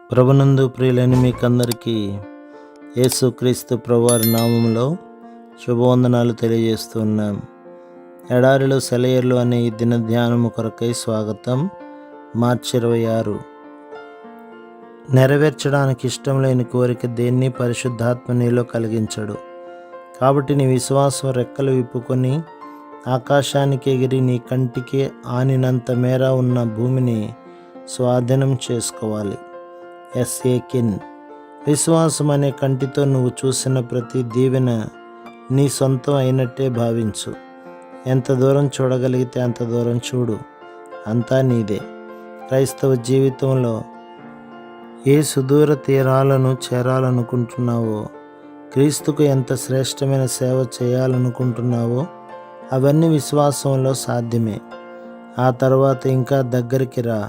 ప్రభునందు ప్రియులైన మీకందరికీ యేసుక్రీస్తు ప్రభువారి నామములో శుభవందనాలు తెలియజేస్తున్నాం. ఎడారిలో సెలయేర్లు అనే ఈ దిన ధ్యానము కొరకై స్వాగతం. మార్చి 26. నెరవేర్చడానికి ఇష్టం లేని కోరిక దేన్ని పరిశుద్ధాత్మ నీలో కలిగించడు. కాబట్టి నీ విశ్వాసం రెక్కలు విప్పుకొని ఆకాశానికి ఎగిరి నీ కంటికి ఆనినంత మేర ఉన్న భూమిని స్వాధీనం చేసుకోవాలి. ఎస్ఏకిన్. విశ్వాసం అనే కంటితో నువ్వు చూసిన ప్రతి దీవెన నీ సొంతం అయినట్టే భావించు. ఎంత దూరం చూడగలిగితే అంత దూరం చూడు, అంతా నీదే. క్రైస్తవ జీవితంలో ఏ సుదూర తీరాలను చేరాలనుకుంటున్నావో, క్రీస్తుకు ఎంత శ్రేష్టమైన సేవ చేయాలనుకుంటున్నావో అవన్నీ విశ్వాసంలో సాధ్యమే. ఆ తర్వాత ఇంకా దగ్గరికి రా.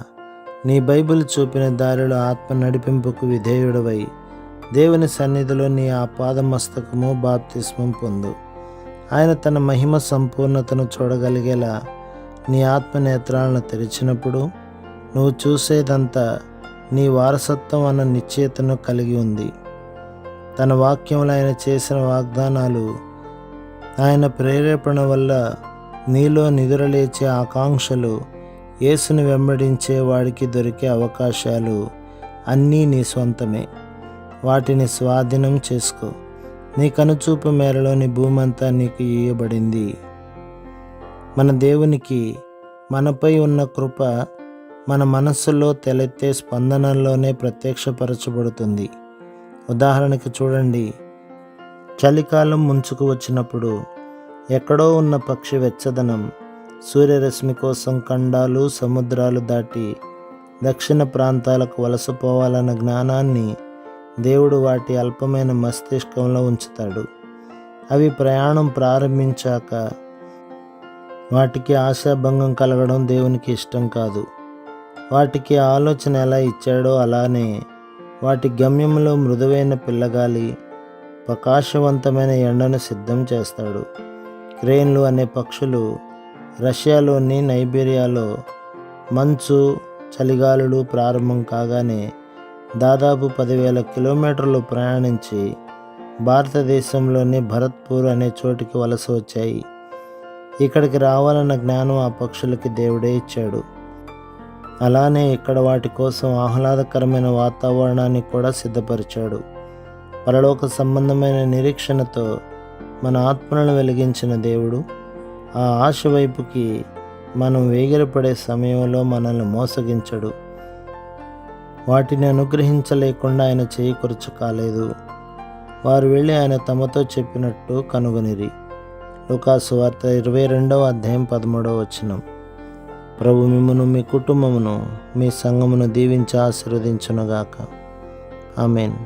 నీ బైబిల్ చూపిన దారిలో ఆత్మ నడిపింపుకు విధేయుడవై దేవుని సన్నిధిలో నీ ఆపాదమస్తకము బాప్తిస్మం పొందు. ఆయన తన మహిమ సంపూర్ణతను చూడగలిగేలా నీ ఆత్మనేత్రాలను తెరిచినప్పుడు నువ్వు చూసేదంతా నీ వారసత్వం అన్న నిశ్చయతను కలిగి ఉంది. తన వాక్యంలో ఆయన చేసిన వాగ్దానాలు, ఆయన ప్రేరేపణ వల్ల నీలో నిదురలేచే ఆకాంక్షలు, యేసుని వెంబడించే వాడికి దొరికే అవకాశాలు అన్నీ నీ సొంతమే. వాటిని స్వాధీనం చేసుకో. నీ కనుచూపు మేరలోని భూమి అంతా నీకు ఇయ్యబడింది. మన దేవునికి మనపై ఉన్న కృప మన మనస్సులో తలెత్తే స్పందనల్లోనే ప్రత్యక్షపరచబడుతుంది. ఉదాహరణకు చూడండి, చలికాలం ముంచుకు వచ్చినప్పుడు ఎక్కడో ఉన్న పక్షి వెచ్చదనం సూర్యరశ్మి కోసం ఖండాలు సముద్రాలు దాటి దక్షిణ ప్రాంతాలకు వలసపోవాలన్న జ్ఞానాన్ని దేవుడు వాటి అల్పమైన మస్తిష్కంలో ఉంచుతాడు. అవి ప్రయాణం ప్రారంభించాక వాటికి ఆశాభంగం కలగడం దేవునికి ఇష్టం కాదు. వాటికి ఆలోచన ఎలా ఇచ్చాడో అలానే వాటి గమ్యంలో మృదువైన పిల్లగాలి, ప్రకాశవంతమైన ఎండను సిద్ధం చేస్తాడు. క్రేన్లు అనే పక్షులు రష్యాలోని నైబీరియాలో మంచు చలిగాలులు ప్రారంభం కాగానే దాదాపు 10,000 కిలోమీటర్లు ప్రయాణించి భారతదేశంలోని భరత్పూర్ అనే చోటికి వలస వచ్చాయి. ఇక్కడికి రావాలన్న జ్ఞానం ఆ పక్షులకి దేవుడే ఇచ్చాడు. అలానే ఇక్కడ వాటి కోసం ఆహ్లాదకరమైన వాతావరణాన్ని కూడా సిద్ధపరిచాడు. పరలోక సంబంధమైన నిరీక్షణతో మన ఆత్మలను వెలిగించిన దేవుడు ఆ ఆశ వైపుకి మనం వేగిరపడే సమయంలో మనల్ని మోసగించడు. వాటిని అనుగ్రహించలేకుండా ఆయన చేయి కొరచ కాలేదు. వారు వెళ్ళి ఆయన తమతో చెప్పినట్టు కనుగొనిరి. లూకాసు వార్త 22వ అధ్యాయం 13వ వచనం. ప్రభు మిమ్మును, మీ కుటుంబమును, మీ సంఘమును దీవించి ఆశీర్వదించునుగాక. ఆమేన్.